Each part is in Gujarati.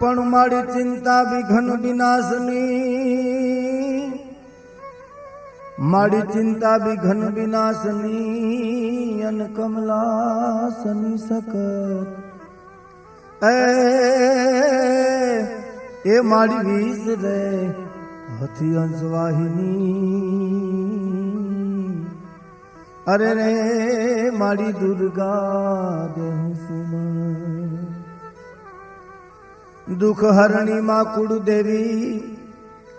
પણ મારી ચિંતા વિઘન વિનાશની, મારી ચિંતા વિઘન વિનાશની, અન કમલાસની સકત એ મારી વીસ રે હથી અંશવાહિની, અરે રે મારી દુર્ગા દેહ સુમન, દુઃખ હરણી માં કુળદેવી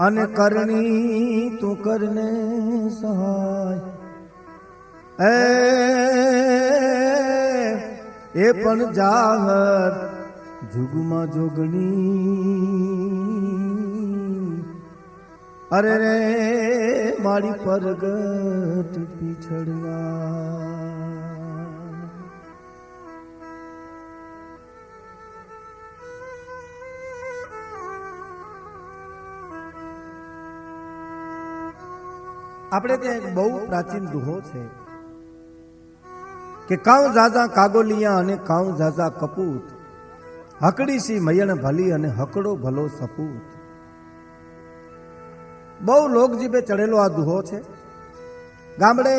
અને કરણી તું કરને સહાય, એ પણ જાહર જુગમાં જોગણી, અરે રે મારી પરગટ પીછળના. આપણે ત્યાં એક બહુ પ્રાચીન દુહો છે કે કાઉ ઝાઝા કાગોલિયા અને કાઉ ઝાઝા કપૂત, હકડી સી મયણ ભલી અને હકડો ભલો સપૂત. બહુ લોકજીભે ચડેલો આ દુહો છે. ગામડે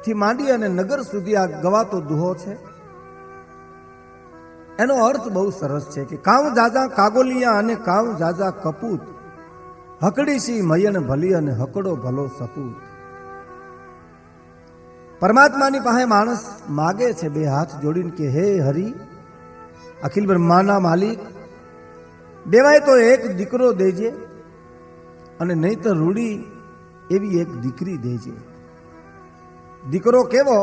થી માંડી અને નગર સુધી આ ગવાતો દુહો છે. એનો અર્થ બહુ સરસ છે કે કાઉ ઝાઝા કાગોલિયા અને કાઉ ઝાઝા કપૂત, હકડી સી મયણ ભલી અને હકડો ભલો સપૂત. પરમાત્માની પાસે માણસ માગે છે બે હાથ જોડીને કે હે હરિ, અખિલ બ્રહ્માંડના માલિક, દેવાય તો એક દીકરો દેજે અને નહીં તો રૂડી એવી એક દીકરી દેજે. દીકરો કેવો?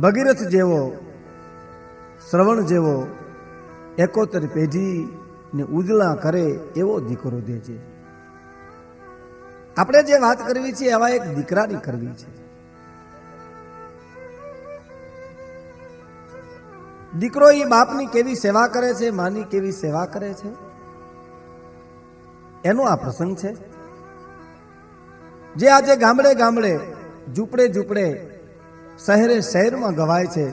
ભગીરથ જેવો, શ્રવણ જેવો, 71 પેઢી ને ઉજળા કરે એવો દીકરો દેજે. આપણે જે વાત કરવી છે એવા એક દીકરાની કરવી છે. દીકરો એ બાપની કેવી સેવા કરે છે, માની કેવી સેવા કરે છે, એનો આ પ્રસંગ છે જે આજે ગામડે ગામડે, ઝૂંપડે ઝૂંપડે, શહેરે શહેરમાં ગવાય છે.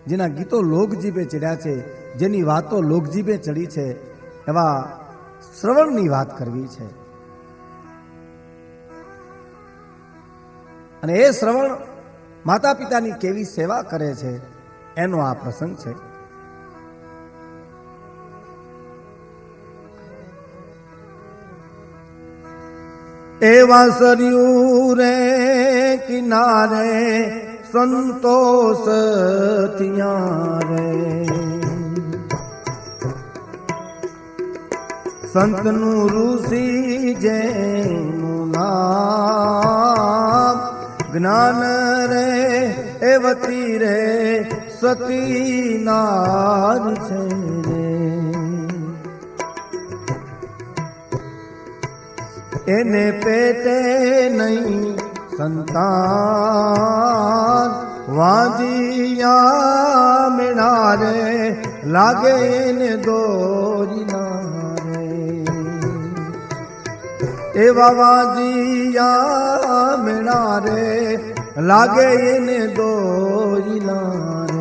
જેના ગીતો લોકજીભે ચડ્યા છે, જેની વાતો લોકજીભે ચડી છે, એવા શ્રવણની વાત કરવી છે. અને એ શ્રવણ માતા પિતાની કેવી સેવા કરે છે એનો આ પ્રસંગ છે. એવા સરયુ રે કિનારે સંતોષ થયા રે, સંતનું ઋષિ જેનું નામ, જ્ઞાન રે એવતી રે સતી નાર છે રે. એને પેટે નહીં સંતાન, વાંજિયા મેણા રે લાગે એને દોરીના રે. એવા વાંજિયા મેણા રે લાગે એને દોરીના રે.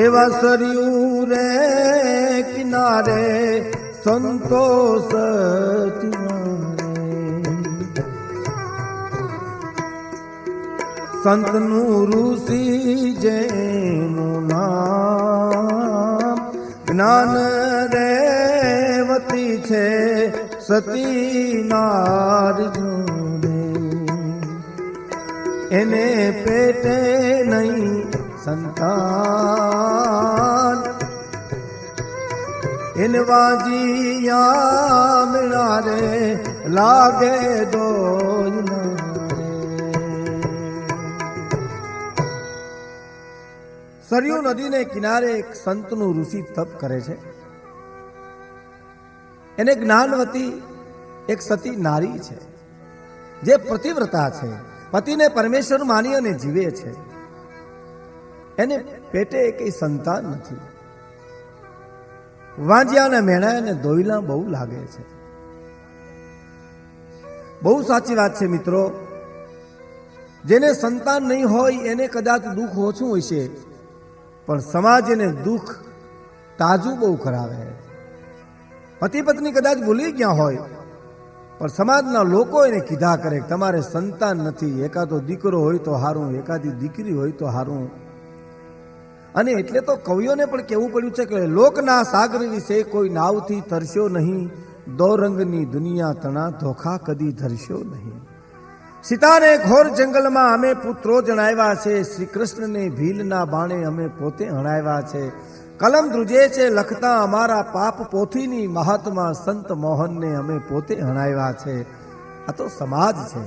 એવા સરયુ રે કિનારે સંતોષ સંતનું ઋષિ જેનું નામ, જ્ઞાન રેવતી છે સતી નાર જોડે. એને પેટે નહીં સંતાન, એને વાંજિયા મેણા રે લાગે દોયના રે. સરયુ નદીને કિનારે એક સંતનું ઋષિ તપ કરે છે. એને જ્ઞાનવતી એક સતી નારી છે જે પતિવ્રતા છે, પતિને પરમેશ્વર માની અને જીવે છે. એને પેટે કઈ સંતાન નથી. વાંજિયાને મેણાને દોયલા બહુ લાગે છે. બહુ સાચી વાત છે મિત્રો. જેને સંતાન નહીં હોય એને કદાચ દુઃખ ઓછું હોય છે, પણ સમાજ એને દુઃખ તાજું બહુ કરાવે. પતિ પત્ની કદાચ ભૂલી ગયા હોય, પણ સમાજના લોકો એને કીધા કરે કે તમારે સંતાન નથી, એકાદો દીકરો હોય તો હારું, એકાદી દીકરી હોય તો હારું. અને એટલે તો કવિઓને પણ કહેવું પડ્યું છે કે લોકના સાગર વિશે કોઈ નાવથી તરસ્યો નહીં, દો રંગની દુનિયા તણા ધોખા કદી ધરસ્યો નહીં. સીતાને ઘોર જંગલમાં અમે પુત્રો જણાવ્યા છે, શ્રી કૃષ્ણને ભીલના બાણે અમે પોતે હણાવ્યા છે. કલમ ધ્રુજે છે લખતા અમારા પાપ પોથીની, મહાત્મા સંત મોહનને અમે પોતે હણાવ્યા છે. આ તો સમાજ છે.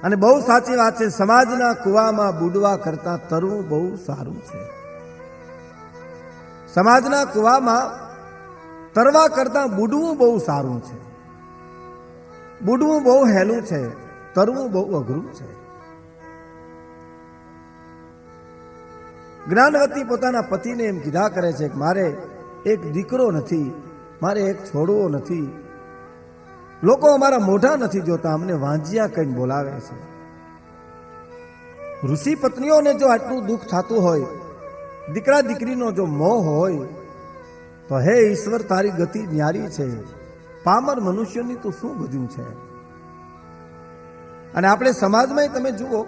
અને બહુ સાચી વાત છે, સમાજના કુવામાં બુડવા કરતા તરવું બહુ સારું છે. સમાજના કુવામાં તરવા કરતા બુડવું બહુ સારું છે. બુડવું બહુ હેલું છે, તરવું બહુ અઘરું છે. જ્ઞાનવતી પોતાના પતિને એમ કીધા કરે છે કે મારે એક દીકરો નથી, મારે એક છોડવો નથી. લોકો અમારા મોઢા નથી જોતા, અમને વાંજિયા કહીને બોલાવે છે. ઋષિ પત્નીઓને જો આટલું દુઃખ થતું હોય, દીકરા દીકરીનો જો મોહ હોય, તો હે ઈશ્વર તારી ગતિ ન્યારી છે. પામર મનુષ્યની તો શું ગજું છે. અને આપણે સમાજમાં તમે જુઓ,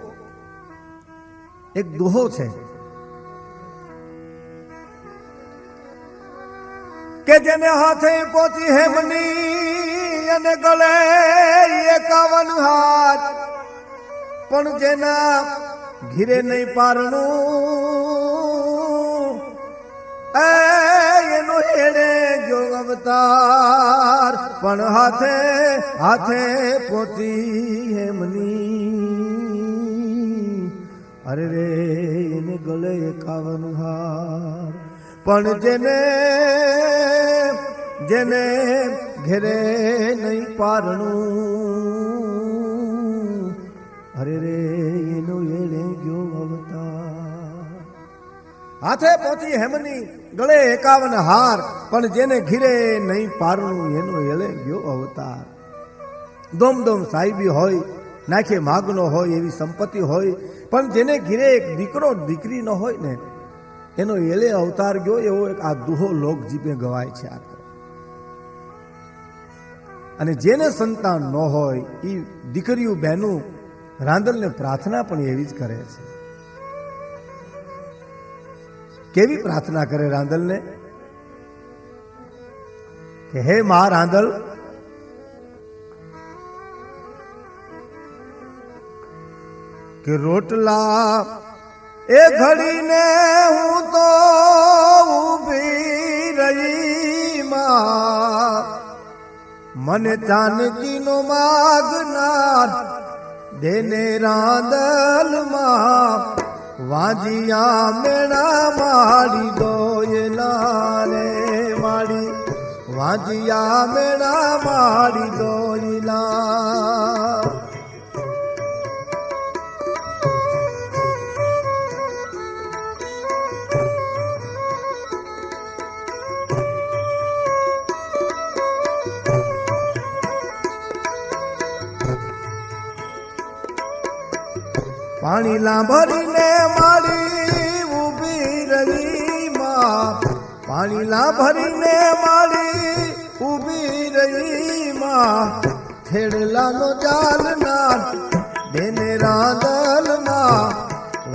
એક દોહો છે કે જેને હાથે પોચી હેમની અને ગળે 51 હાથ, પણ જેના ઘીરે નહીં પારણું એનો હેડે જો અવતાર. પણ હાથે હાથે પોચી હેમની, અરે રે એને ગળે 51 હાર. પણ જેને ઘેરે નહીં પારણું, અરે રે એનો એળે ગયો અવતાર. હાથે પહોંચી હેમની, ગળે 51 હાર, પણ જેને ઘીરે નહીં પારણું એનો એળે ગયો અવતાર. દોમ દોમ સાહેબી હોય, નાખે માગનો હોય, એવી સંપત્તિ હોય, પણ જેને ઘીરે એક દીકરો દીકરી ન હોય ને, એનો એલે અવતાર ગયો. એવો એક આ દુહો લોક જીભે ગવાય છે. આ અને જેને સંતાન ન હોય એ દીકરીઓ બહેનું રાંદલને પ્રાર્થના પણ એવી જ કરે છે. કેવી પ્રાર્થના કરે રાંદલને કે હે મા રાંદલ, કે રોટલા એ ઘડીને હું તો ઊભી રહી માં, મને જાનકીનો માગનાર દેને રાંદલમાં. વાંજિયા મેણા માડી દોયલા રે માડી, વાંજિયા મેણા માડી દોયલા. પાણી લાંભરીને માડી ઊભી રહી માં, પાણી લાંભરીને માડી ઊભી રહી માં. ખેડલાનો જાલનાર દેને રાંદલમાં,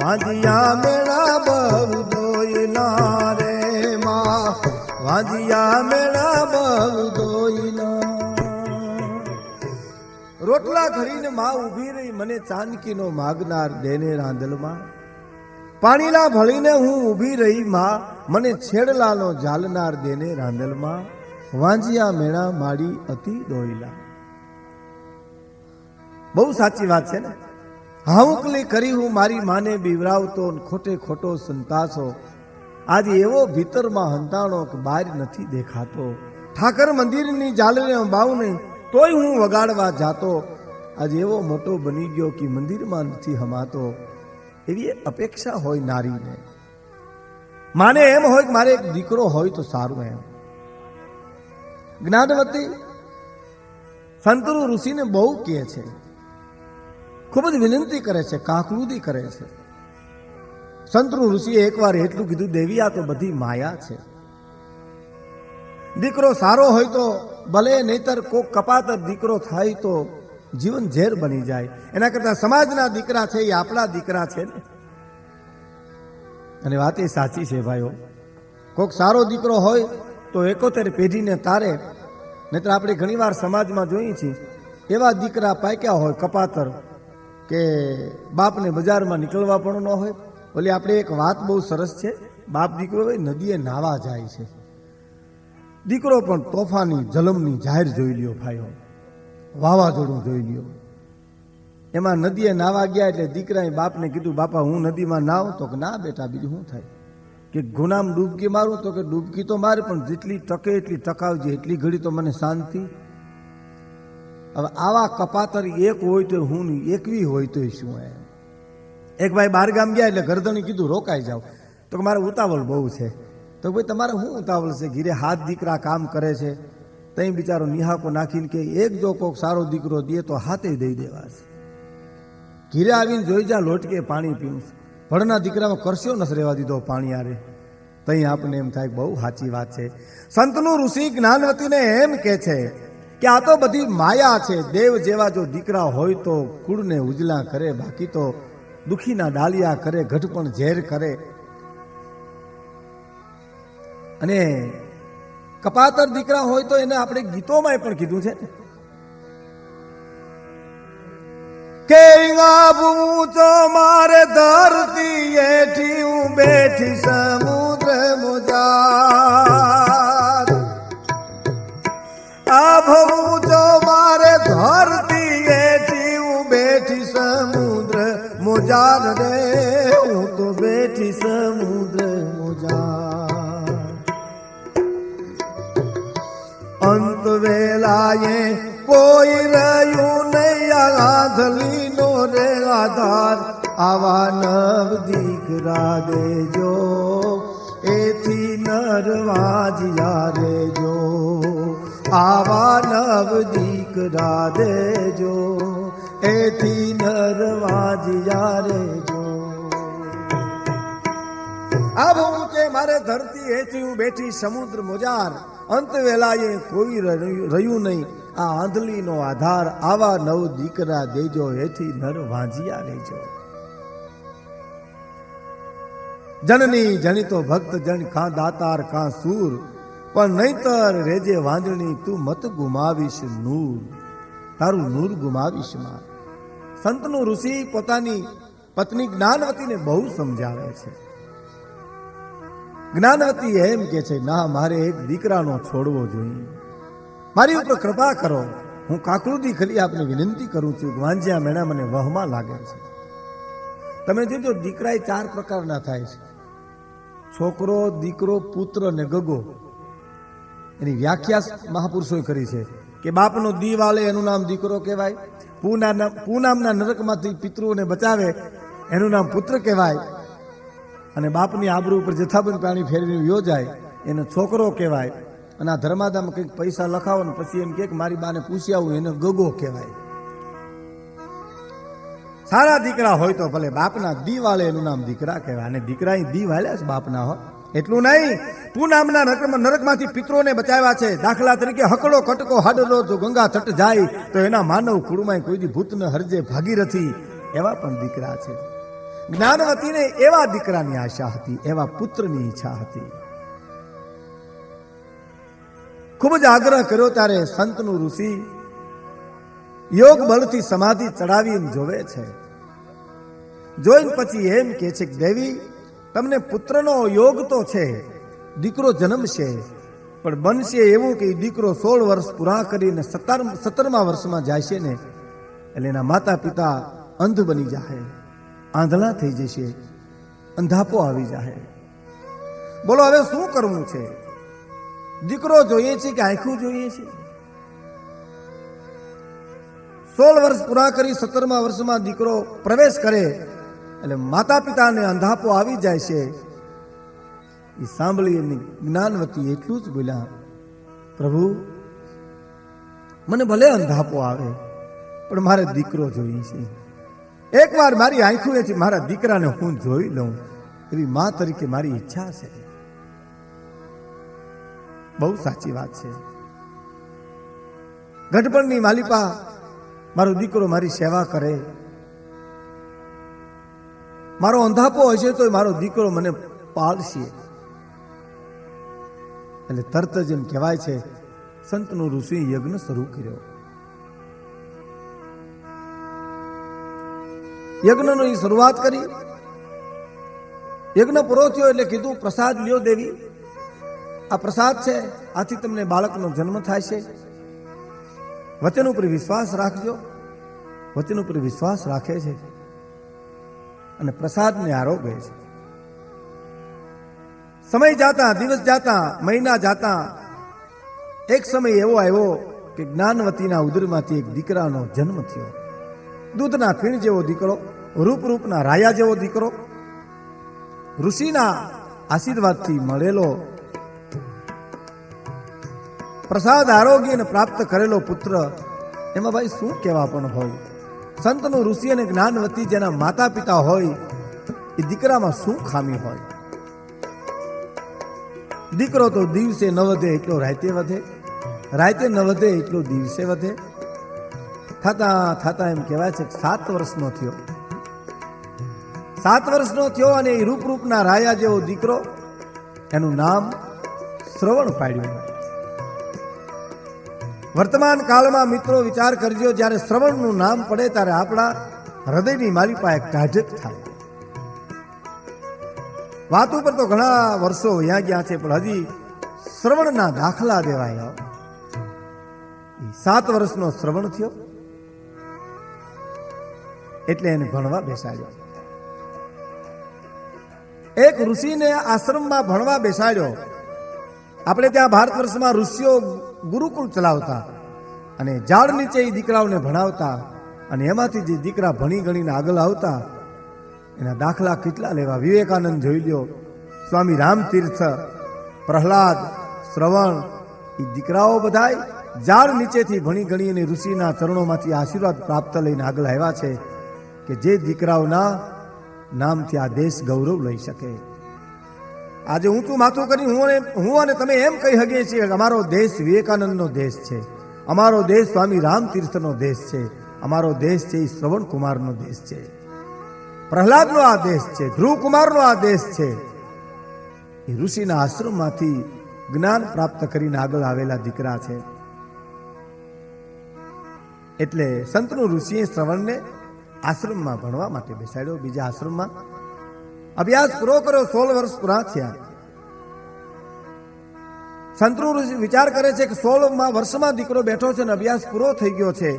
વાંજિયા મેળા બહુ દોયલા રે માં, વાંજિયા મેળા બહુ દોયલા. રોટલા ઘડીને માં ઊભી રહી, મને ચાનકીનો માગનાર દેને રાંદલમાં. પાણીલા ભળીને હું ઊભી રહી માં, મને છેડલાનો જાલનાર દેને રાંદલમાં. વાંજિયા મેળા માડી અતિ દોયલા. બહુ સાચી વાત છે ને. હાઉકલી કરી હું મારી માને બીવરાવતો, ખોટે ખોટો સંતાસો. આજે એવો ભીતરમાં હંતાણો કે બહાર નથી દેખાતો. ઠાકર મંદિરની જાલને અંબાવું નહીં તોય હું વગાડવા જાતો. આજે એવો મોટો બની ગયો કે મંદિરમાં નથી હમાતો. એવી અપેક્ષા હોય નારીને. માને એમ હોય કે મારે એક દીકરો હોય તો સારું. એમ જ્ઞાનવતી સંતરુ ઋષિને બહુ કહે છે, ખૂબ જ વિનંતી કરે છે, કાકલુદી કરે છે. સંતરુ ઋષિએ એકવાર એટલું કીધું, દેવી આ તો બધી માયા છે. દીકરો સારો હોય તો ભલે, નહીતર કોક કપાતર દીકરો થાય તો જીવન ઝેર બની જાય. એના કરતા સમાજના દીકરા છે એ આપણા દીકરા છે ને. અને વાત એ સાચી છે ભાઈઓ. કોક સારો દીકરો હોય તો 71 પેઢીને તારે. નહીતર આપણે ઘણીવાર સમાજમાં જોઈએ છીએ એવા દીકરા પાક્યા હોય કપાતર કે બાપને બજારમાં નીકળવા પણ ન હોય. ઓલી આપણે એક વાત બહુ સરસ છે, બાપ દીકરો હોય નદીએ નાવા જાય છે, દીકરો પણ તોફાની જલમની જાહેર જોઈ લ્યો ભાઈઓ, વાવાઝોડું જોઈ લ્યો. એમાં નદીએ નાવા ગયા એટલે દીકરાએ બાપને કીધું, બાપા હું નદીમાં નાવ? તો કે ના બેટા, બીજું શું થાય? કે ગુનામ ડૂબકી મારું? તો કે ડૂબકી તો મારે, પણ જેટલી ટકે એટલી ટકાવજે, એટલી ઘડી તો મને શાંતિ. હવે આવા કપાતર એક હોય તો હું નહીં, 21 હોય તો શું? એમ એક ભાઈ બહાર ગામ ગયા એટલે ગરદણી કીધું રોકાઈ જાવ. તો કે મારે ઉતાવળ બહુ છે. તો ભાઈ તમારે શું ઉતાવળ છે? ઘીરે હાથ દીકરા કામ કરે છે, તઈ બિચારો નિહાકો નાખીને કે એક જો કોક સારો દીકરો દે તો હાથે દઈ દેવા છે. ઘીરે આવીને જોઈ જા લોટકે પાણી પીવું. ભણના દીકરામાં કરશો નથી રહેવા દીધો પાણી આરે. તઈ આપણને એમ થાય બહુ સાચી વાત છે. સંતનું ઋષિ જ્ઞાનવતીને એમ કે છે કે આ તો બધી માયા છે. દેવ જેવા જો દીકરા હોય તો કુળને ઉજલા કરે, બાકી તો દુખીના ડાલિયા કરે, ઘટપણ ઝેર કરે. અને કપાતર દીકરા હોય તો એને આપણે ગીતોમાં પણ કીધું છે કે ઊંચો મારે ધરતી એઠી હું બેઠી સમુદ્ર મોજાર. આભ ઊંચો મારે ધરતી એઠી હું બેઠી સમુદ્ર મોજાર રે, હું તો બેઠી સમુદ્ર મોજાર. અંત વેલાએ કોઈ રહ્યું નહીં આંધલી નો રે આધાર. આવા નવ દીકરા દેજો, એથી નરવાજિયા રેજો. આવા નવ દીકરા દેજો, એથી નરવાજિયા રેજો. આબ ઊંચે મારે ધરતી એથી હું બેઠી સમુદ્ર મોજાર. અંત વેલાએ કોઈ રહ્યું નહીં આ આંધલી નો આધાર. આવા નવ દીકરા દેજો, એથી નર વાંજિયા રેજો. જનની જનિતો ભક્ત જન કાં દાતાર કાં સૂર, પણ નહીતર રેજે વાંજણી તું મત ગુમાવીશ નૂર. તારું નૂર ગુમાવીશ માં. સંતનું ઋષિ પોતાની પત્ની જ્ઞાનવતીને બહુ સમજાવે છે. જ્ઞાનવતી એમ કે છે, ના મારે એક દીકરાનો છોડવો જોઈએ, મારી ઉપર કૃપા કરો. હું કાકલુદી ખલી આપને વિનંતી કરું છું, વાંજ્યા મેણા મને વહમાં લાગે છે. તમે જોજો દીકરા 4 પ્રકારના થાય છે, છોકરો, દીકરો, પુત્ર ને ગગો. એની વ્યાખ્યા મહાપુરુષોએ કરી છે કે બાપનો દીવ આલે એનું નામ દીકરો કહેવાય, પૂનામના નરકમાંથી પિતૃઓને બચાવે એનું નામ પુત્ર કહેવાય, અને બાપની આબરૂ ઉપર જથ્થાબંધ પાણી ફેરવીને યોજાય એને છોકરો કહેવાય. અને આ ધર્માદામાં કંઈક પૈસા લખાવો ને પછી એમ કે મારી બાને પૂછી આવું, એને ગગો કહેવાય. સારા દીકરા હોય તો ભલે બાપના દીવાલે એનું નામ દીકરા કહેવાય. અને દીકરા દી વાલ્યા છે બાપના હો. એટલું નહીં, પૂનામના નરકમાંથી પિતરોને બચાવ્યા છે. દાખલા તરીકે હકડો કટકો હાડલો જો ગંગા તટ જાય તો એના માનવ કુળમાં કોઈ દી ભૂત ન હરજે ભાગીરથી, એવા પણ દીકરા છે. જ્ઞાનવતીને એવા દીકરાની આશા હતી, એવા પુત્રની ઈચ્છા હતી. ખૂબ જ આગ્રહ કર્યો ત્યારે સંતનું ઋષિ યોગ બળથી સમાધિ ચડાવીને જોવે છે. જોઈને પછી એમ કે છે કે દેવી, તમને પુત્રનો યોગ તો છે, દીકરો જન્મશે, પણ બનશે એવું કે દીકરો 16 વર્ષ પૂરા કરીને 17મા વર્ષમાં જાય છે ને એટલે એના માતા પિતા અંધ બની જાય, આંધળા થઈ જશે, અંધાપો આવી જાય. બોલો હવે શું કરવું છે? દીકરો જોઈએ છે કે આંખું જોઈએ છે? 16 વર્ષ પૂરા કરી 17મા વર્ષમાં દીકરો પ્રવેશ કરે એટલે માતા પિતાને અંધાપો આવી જાય છે. એ સાંભળી એની જ્ઞાનવતી એટલું જ બોલ્યા, પ્રભુ મને ભલે અંધાપો આવે પણ મારે દીકરો જોઈએ છે. એકવાર મારી આંખોએથી મારા દીકરાને હું જોઈ લઉં એવી મા તરીકે મારી ઈચ્છા છે. બહુ સાચી વાત છે. ગઢપણની માલિપા મારો દીકરો મારી સેવા કરે, મારો અંધાપો હશે તો મારો દીકરો મને પાળશે. એટલે તરત જ એમ કહેવાય છે સંતનો ઋષિ યજ્ઞ શરૂ કર્યો. યજ્ઞની શરૂઆત કરી. યજ્ઞ પૂરો થયો એટલે કીધું પ્રસાદ લ્યો દેવી, આ પ્રસાદ છે, આથી તમને બાળકનો જન્મ થાય છે. વચન ઉપર વિશ્વાસ રાખજો. વચન ઉપર વિશ્વાસ રાખે છે અને પ્રસાદને આરોગે છે. સમય જાતા, દિવસ જાતા, મહિના જાતા એક સમય એવો આવ્યો કે જ્ઞાનવતીના ઉદરમાંથી એક દીકરાનો જન્મ થયો. દૂધના ખીણ જેવો દીકરો, રૂપના રાયા જેવો દીકરો, ઋષિના આશીર્વાદથી મળેલો, પ્રસાદ આરોગ્યને પ્રાપ્ત કરેલો પુત્ર. એમાં ભાઈ શું કહેવા પણ હોય. સંતનું ઋષિ અને જ્ઞાનવતી જેના માતા પિતા હોય એ દીકરામાં શું ખામી હોય. દીકરો તો દિવસે ન વધે એટલો રાતે વધે, રાતે ન વધે એટલો દિવસે વધે. થતા થતા એમ કહેવાય છે 7 વર્ષનો થયો. 7 વર્ષનો થયો અને એ રૂપના રાયા જેવો દીકરો, એનું નામ શ્રવણ પાડ્યું. વર્તમાન કાળમાં મિત્રો વિચાર કરજો, જ્યારે શ્રવણનું નામ પડે ત્યારે આપણા હૃદયની માલિપા એક ટાઢક થાય. વાત ઉપર તો ઘણા વર્ષો વયા ગયા છે પણ હજી શ્રવણના દાખલા દેવાય. 7 વર્ષનો શ્રવણ થયો એટલે એને ભણવા બેસાડ્યો. એક ઋષિને આશ્રમમાં ભણવા બેસાડ્યો. આપણે ત્યાં ભારત વર્ષમાં ઋષિઓ ગુરુકુળ ચલાવતા અને ઝાડ નીચે એ દીકરાઓને ભણાવતા અને એમાંથી જે દીકરા ભણી ગણીને આગળ આવતા એના દાખલા કેટલા લેવા. વિવેકાનંદ જોઈ લ્યો, સ્વામી રામતીર્થ, પ્રહલાદ, શ્રવણ, એ દીકરાઓ બધાય ઝાડ નીચેથી ભણી ગણી અને ઋષિના ચરણોમાંથી આશીર્વાદ પ્રાપ્ત લઈને આગળ આવ્યા છે કે જે દીકરાઓના નામથી આ દેશ ગૌરવ લઈ શકે. આજે ઊંચું માથું કરી હું અને તમે એમ કહી શકીએ છીએ કે અમારો દેશ વિવેકાનંદનો દેશ છે, અમારો દેશ સ્વામી રામતીર્થનો દેશ છે, અમારો દેશ છે એ શ્રવણ કુમારનો દેશ છે, પ્રહલાદનો આ દેશ છે, ધ્રુવ કુમારનો આ દેશ છે. એ ઋષિના આશ્રમમાંથી જ્ઞાન પ્રાપ્ત કરીને આગળ આવેલા દીકરા છે. એટલે સંતનું ઋષિએ શ્રવણને આશ્રમમાં ભણવા માટે બેસાડ્યો. બીજા આશ્રમમાં અભ્યાસ પૂરો કર્યો. 16 વર્ષ પૂરા થયા. સંતનું ઋષિ વિચાર કરે છે કે 16મા વર્ષમાં દીકરો બેઠો છે અને અભ્યાસ પૂરો થઈ ગયો છે.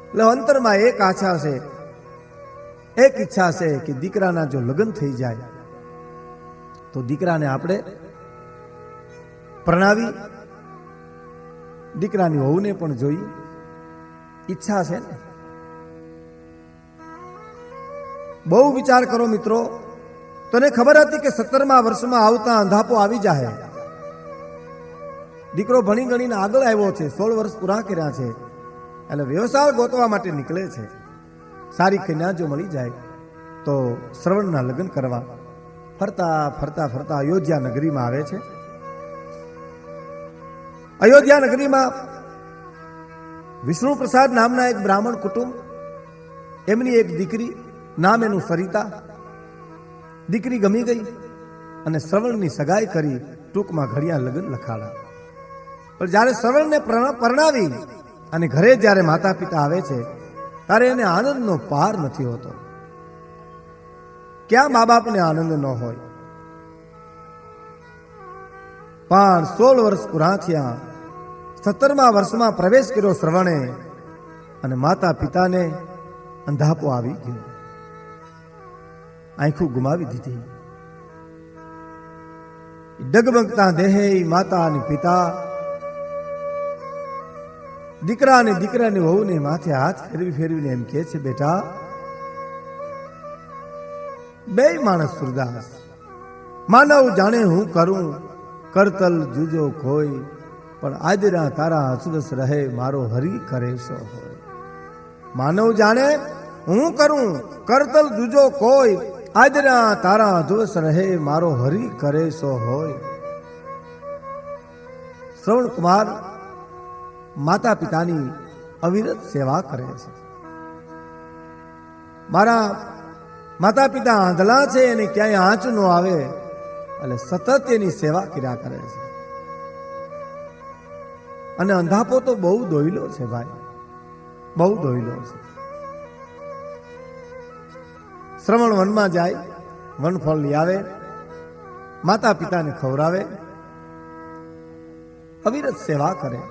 એટલે અંતરમાં એક આશા છે, એક ઈચ્છા છે કે દીકરાના જો લગ્ન થઈ જાય તો દીકરાને આપણે પ્રણાવી દીકરાની વહુને પણ જોઈએ. ઈચ્છા છે ને. બહુ વિચાર કરો મિત્રો. તને ખબર હતી કે 17મા વર્ષમાં આવતા અંધાપો આવી જાય. દીકરો ભણી ગણીને આગળ આવ્યો છે, 16 વર્ષ પૂરા કર્યા છે, એટલે વ્યવસાય ગોતવા માટે નીકળે છે. સારી કન્યા જો મળી જાય તો શ્રવણના લગ્ન કરવા ફરતા ફરતા ફરતા અયોધ્યા નગરીમાં આવે છે. અયોધ્યા નગરીમાં વિષ્ણુ પ્રસાદ નામના એક બ્રાહ્મણ કુટુંબ, એમની એક દીકરી, નામ એનું સરિતા. દીકરી ગમી ગઈ અને શ્રવણની સગાઈ કરી. ટૂંકમાં ઘડિયા લગ્ન લખાડા. પણ જ્યારે શ્રવણને પરણાવી અને ઘરે જ્યારે માતા પિતા આવે છે ત્યારે એને આનંદનો પાર નથી હોતો. ક્યાં મા બાપને આનંદ ન હોય. પણ 16 વર્ષ પૂરા થયા. 17મા વર્ષમાં પ્રવેશ કર્યો શ્રવણે અને માતા પિતાને અંધાપો આવી ગયો. આંખો ગુમાવી દીધી. ડગમગતા દેહે માતા અને પિતા દીકરા અને દીકરાની વહુને માથે હાથ ફેરવીને એમ કહે છે, બેટા બેય માણસ સુરદાસ. માનવ જાણે હું કરું, કરતલ જુજો કોઈ, પણ આજરા તારા હસરસ રહે, મારો હરી કરે સો હોય. માનવ જાણે હું કરું, કરતલ જુજો કોઈ, આજરા તારા હસરસ રહે, મારો હરી કરે સો હોય. શ્રવણ કુમાર માતા પિતાની અવિરત સેવા કરે છે. મારા માતા પિતા આંધળા છે, એને ક્યાંય આંચ ન આવે એટલે સતત એની સેવા કર્યા કરે છે. અને અંધાપો તો બહુ દોયલો છે ભાઈ, બહુ દોયલો છે. શ્રવણ વનમાં જાય, વનફળ લઈ આવે, માતા પિતાને ખવડાવે, અવિરત સેવા કરે.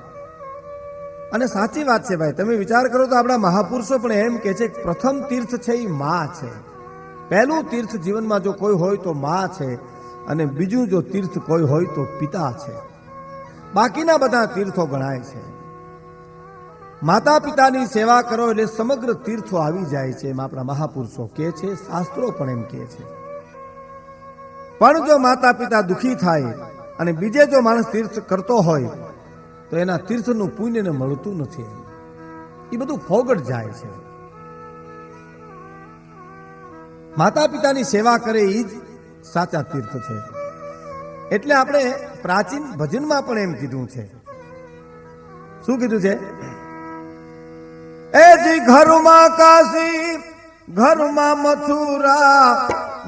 અને સાચી વાત છે ભાઈ, તમે વિચાર કરો તો આપણા મહાપુરુષો પણ એમ કે છે કે પ્રથમ તીર્થ છે એ માં છે. પહેલું તીર્થ જીવનમાં જો કોઈ હોય તો માં છે, અને બીજું જો તીર્થ કોઈ હોય તો પિતા છે. બાકીના બધા તીર્થો ગણાય છે. માતા પિતાની સેવા કરો એટલે સમગ્ર તીર્થો આવી જાય છે, એમ આપણા મહાપુરુષો કહે છે, શાસ્ત્રો પણ એમ કહે છે. પણ જો માતા પિતા દુઃખી થાય અને બીજે જો માણસ તીર્થ કરતો હોય તો એના તીર્થનું પુણ્યને મળતું નથી. એ બધું ફોગટ જાય છે. માતા પિતાની સેવા કરે એ જ સાચા તીર્થ છે. એટલે આપણે પ્રાચીન ભજનમાં પણ એમ કીધું છે. શું કીધું છે? એ જી ઘરમાં કાશી, ઘરમાં મથુરા,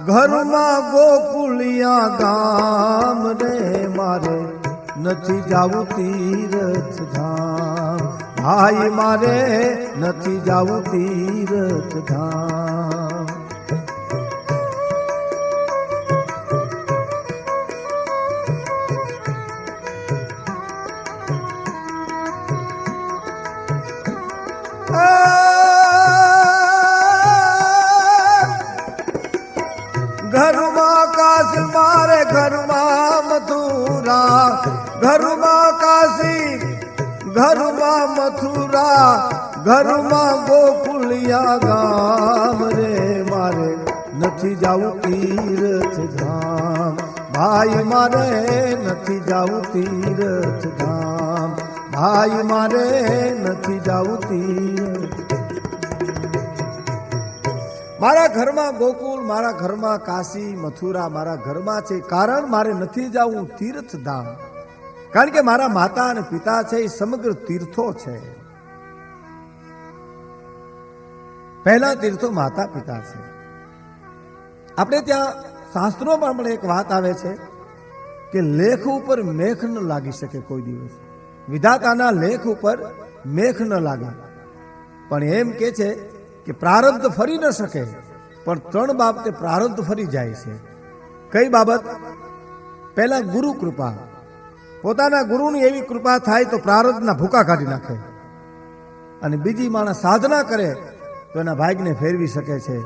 ઘરમાં ગોકુલિયા ગામ રે, મારે નથી જાવું તીર્થ ધામ, ભાઈ મારે નથી જાવું તીર્થ ધામ. ઘરમાં કાશી મારે, ઘરમાં મથુરા, ઘરમાં કાશી, ઘરમાં મથુરા, ઘરમાં ગોકુલિયા ગામ રે, મારે નથી જાવું તીર્થ ધામ, ભાઈ મારે નથી જાવું તીર્થ ધામ, ભાઈ મારે નથી જાવું તીર્થ. મારા ઘરમાં ગોકુળ, મારા ઘરમાં કાશી મથુરા મારા ઘરમાં છે, કારણ મારે નથી જાવું તીર્થધામ. કારણ કે મારા માતા અને પિતા છે એ સમગ્ર તીર્થો છે. પહેલા તીર્થો માતા પિતા છે. આપણે ત્યાં શાસ્ત્રોમાં પણ એક વાત આવે છે કે લેખ ઉપર મેખ ન લાગી શકે કોઈ દિવસ. વિધાતાના લેખ ઉપર મેખ ન લાગે. પણ એમ કે છે કે પ્રારબ્ધ ફરી ન શકે, પણ ત્રણ બાબતે પ્રારબ્ધ ફરી જાય છે. કઈ બાબત? પહેલા ગુરુ કૃપા. પોતાના ગુરુની એવી કૃપા થાય તો પ્રારબ્ધના ભૂકા કાઢી નાખે. અને બીજી માણસ સાધના કરે તો એના ભાગ્યને ફેરવી શકે છે.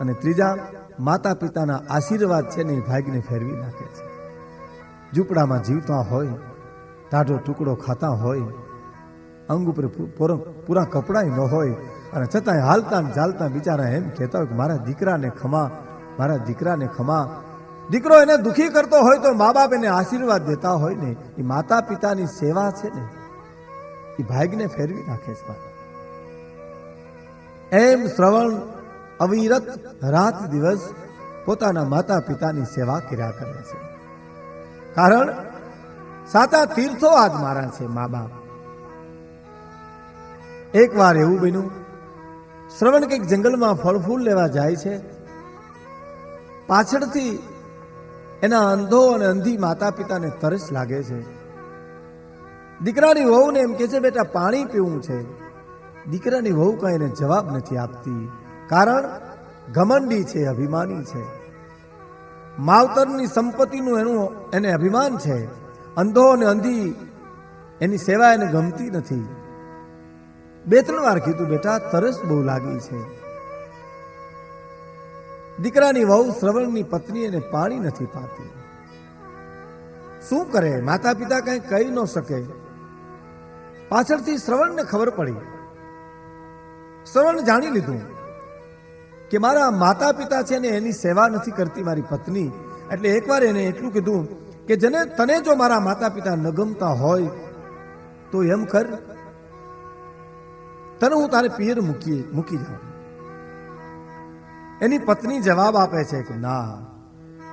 અને ત્રીજા માતા પિતાના આશીર્વાદ છે ને એ ભાગ્યને ફેરવી નાખે છે. ઝૂંપડામાં જીવતા હોય, ટાઢો ટુકડો ખાતા હોય, અંગ ઉપર પૂરા કપડાં ન હોય, અને છતાંય હાલતા ને ચાલતા બિચારા એમ કહેતા હોય કે મારા દીકરાને ખમા, મારા દીકરાને ખમા. દીકરો એને દુઃખી કરતો હોય તો મા બાપ એને આશીર્વાદ દેતા હોય ને, એ માતા પિતાની સેવા છે ને એ ભાગ્યને ફેરવી નાખે છે. એમ શ્રવણ અવિરત રાત દિવસ પોતાના માતા પિતાની સેવા કર્યા કરે છે. કારણ સાચા તીર્થો આજ મારા છે મા બાપ. એક વાર એવું બન્યું, શ્રવણ કંઈક જંગલમાં ફળ ફૂલ લેવા જાય છે. પાછળથી એના અંધો અને અંધી માતા પિતાને તરસ લાગે છે. દીકરાની વહુને એમ કે છે બેટા પાણી પીવું છે. દીકરાની વહુ કઈ એને જવાબ નથી આપતી. કારણ ઘમંડી છે, અભિમાની છે. માવતરની સંપત્તિનું એને અભિમાન છે. અંધો અને અંધી એની સેવા એને ગમતી નથી. બે ત્રણ વાર કીધું બેટા તરસ બહુ લાગી છે. દીકરાની વહુ શ્રવણની પત્ની એને પાણી નથી પાતી. શું કરે? માતા પિતા કઈ કહી ન શકે. પાછળથી શ્રવણને ખબર પડી. શ્રવણ જાણી લીધું કે મારા માતા પિતા છે ને એની સેવા નથી કરતી મારી પત્ની. એટલે એકવાર એને એટલું કીધું કે જેને તને જો મારા માતા પિતા ન ગમતા હોય તો એમ કર, તને હું તારે પિયર મૂકી જાઉં. એની પત્ની જવાબ આપે છે કે ના,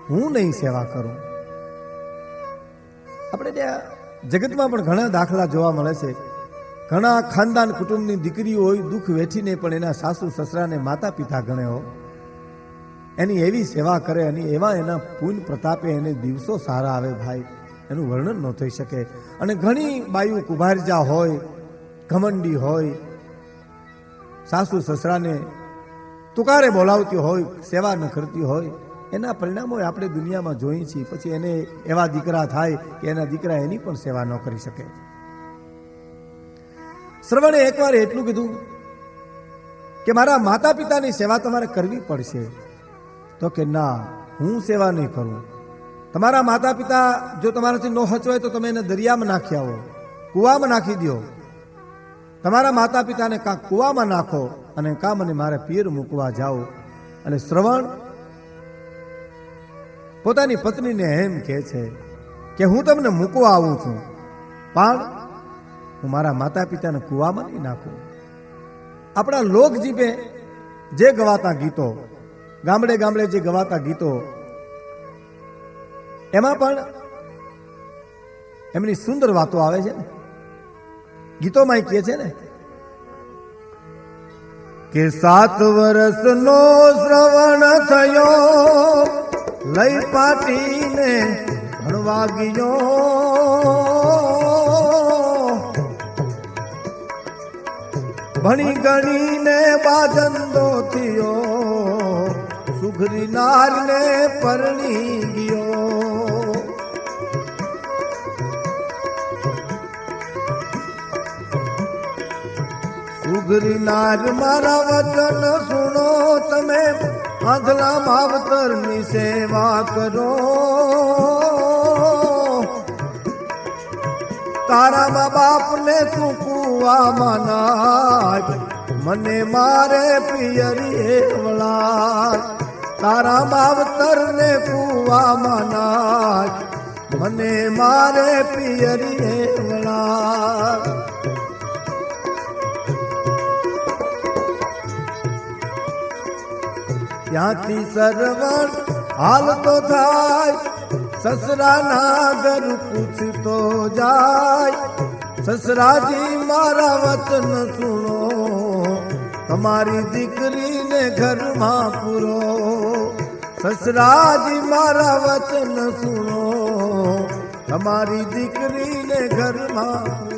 હું નહીં સેવા કરું. આપણે ત્યાં જગતમાં પણ ઘણા દાખલા જોવા મળે છે. ઘણા ખાનદાન કુટુંબની દીકરી હોય, દુઃખ વેઠીને પણ એના સાસુ સસરાને માતા પિતા ગણે હો, એની એવી સેવા કરે, અને એવા એના પુણ્ય પ્રતાપે એને દિવસો સારા આવે ભાઈ, એનું વર્ણન ન થઈ શકે. અને ઘણી બાયુ કુભારજા હોય, ઘમંડી હોય, સાસુ સસરાને તુકારે બોલાવતી હોય, સેવા ન કરતી હોય, એના પરિણામો આપણે દુનિયામાં જોઈએ છીએ. પછી એને એવા દીકરા થાય કે એના દીકરા એની પણ સેવા ન કરી શકે. શ્રવણે એકવાર એટલું કીધું કે મારા માતા પિતાની સેવા તમારે કરવી પડશે. તો કે ના, હું સેવા નહીં કરું. તમારા માતા પિતા જો તમારાથી ન હચવાય તો તમે એને દરિયામાં નાખી આવો, કૂવામાં નાખી દો. તમારા માતા પિતાને કાં કૂવામાં નાખો અને કાં મને મારે પિયર મૂકવા જાઓ. અને શ્રવણ પોતાની પત્નીને એમ કહે છે કે હું તમને મૂકવા આવું છું, પણ હું મારા માતા પિતાને કૂવામાં નહીં નાખું. આપણા લોકજીભે જે ગવાતા ગીતો, ગામડે ગામડે જે ગવાતા ગીતો, એમાં પણ એમની સુંદર વાતો આવે છે ને. ગીતોમાં કહે છે ને કે 7 વર્ષનો શ્રવણ થયો, લઈ પાટીને ભણવા ગયો. ભણી ગણીને બાજંદો થયો, સુઘરી નારને પરણી ગયો. સુઘરી નાર મારા વચન સુનો, તમે આંધળા માવતરની સેવા કરો. તારા મા બાપને તું કૂવામાં નાખ, મને મારે પિયરી વળાય. તારા માવતરને કૂવામાં નાખ, મને મારે પિયરી વળાય. ત્યાંથી સરવણ હાલતો થાય, સસરાના ઘર પૂછતો જાય. સસરાજી મારા વચન સુનો, તમારી દીકરીને ઘરમાં પૂરો. સસરાજી મારા વચન સુનો, તમારી દીકરીને ઘરમાં પૂરો.